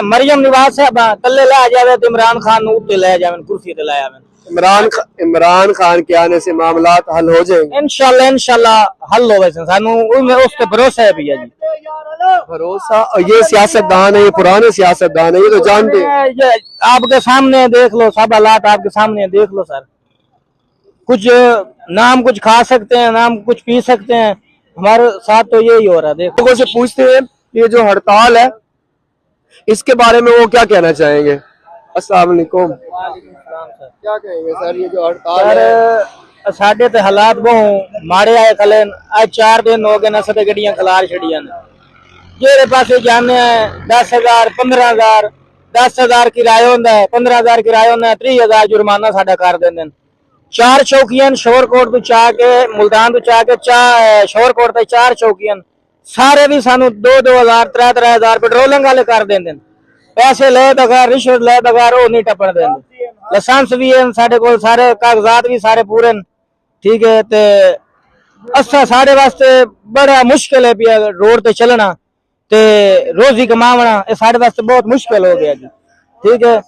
मरियम निवास है तले ला जावे तो इमरान खान उत्ते ले जावे कुर्सी ते लाया इमरान खान के आने से मामलात हल हो जाएंगे इंशाल्लाह हल होवे सानू उस पे भरोसा है भैया जी। भरोसा। और ये सियासतदान है, ये पुराने सियासतदान है, ये तो जानते हैं। ये आपके सामने देख लो, सब हालात आपके सामने देख लो सर। कुछ नाम कुछ खा सकते हैं, नाम कुछ पी सकते हैं, हमारे साथ तो यही हो रहा है। देखो लोगों से पूछते हैं ये जो हड़ताल है इसके बारे में वो क्या कहना चाहेंगे। अस्सलाम वालेकुम। क्या कहेंगे सर, ये जो हड़ताल है? साढ़े ते हालात बहु माड़े आए खले। आज 4 दिन हो गए ना, सते गड्डियां खलार छड़ियां ने। जेरे पासे जाने 10,000 15,000 10,000 किराया होंदा है, 15,000 किराया होंदा है, 30,000 जुर्माना साडा कर देंदे ने। 4 चौकियां शोरकोट तो चा के मुल्तान तो चा के शोरकोट ते 4 चौकियां सारे भी सानू 2-2,000 3-3,000 पेट्रोलिंग वाले कर देंदे। पैसे ले बगैर, रिश्वत ले बगैर वो नहीं टपन देंदे। लाइसेंस भी है साडे कोल, सारे कागजात भी सारे पूरे न, ठीक है। ते असा साढ़े वास्ते बड़ा मुश्किल है पिया रोड ते चलना ते रोजी कमावना, ये साढ़े वास्ते बहुत मुश्किल हो गया जी, ठीक है।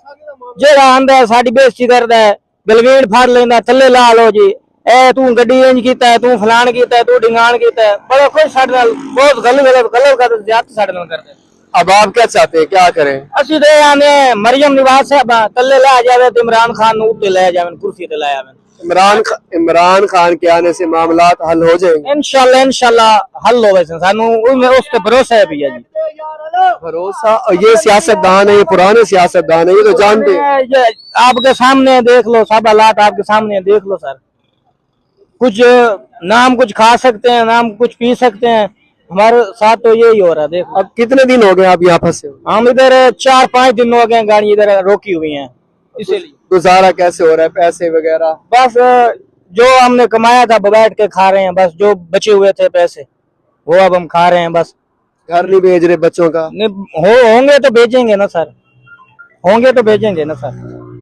जेड़ा आंदा है साडी बेइज्जती करदा है, गलवीन फाड़ लेंदा, थल्ले ला लो जी, ए तू गड्डी इंज कीता है, तू फलान कीता है, तू ढिंगान कीता है, बड़ा कुछ साडे नाल बहुत गलत कर ज्यादा साडे नाल करदे। अब आप क्या चाहते हैं, क्या करें? असि ते आने मरियम निवास है तले ला जावे तो इमरान खान उत्ते ले जावे कुर्सी ते लाया वे। इमरान खान के आने से मामलात हल हो जाएंगे इंशाल्लाह हल होवे सानू उस पे भरोसा है भैया जी। भरोसा। और ये सियासतदान है, ये पुराने सियासतदान है, ये तो जानते हैं। ये आपके सामने देख लो, सब हालात आपके सामने देख लो सर। कुछ नाम कुछ खा सकते हैं, नाम कुछ पी सकते हैं, हमारे साथ तो यही हो रहा है। देखो अब कितने दिन हो गए आप यहाँ फंसे? हम इधर 4-5 दिन हो गए, गाड़ी इधर रोकी हुई है, इसीलिए। गुजारा कैसे हो रहा है, पैसे वगैरह? बस जो हमने कमाया था बैठ के खा रहे हैं, बस जो बचे हुए थे पैसे वो अब हम खा रहे हैं। बस घर नहीं भेज रहे बच्चों का? होंगे तो भेजेंगे ना सर, होंगे तो भेजेंगे ना सर।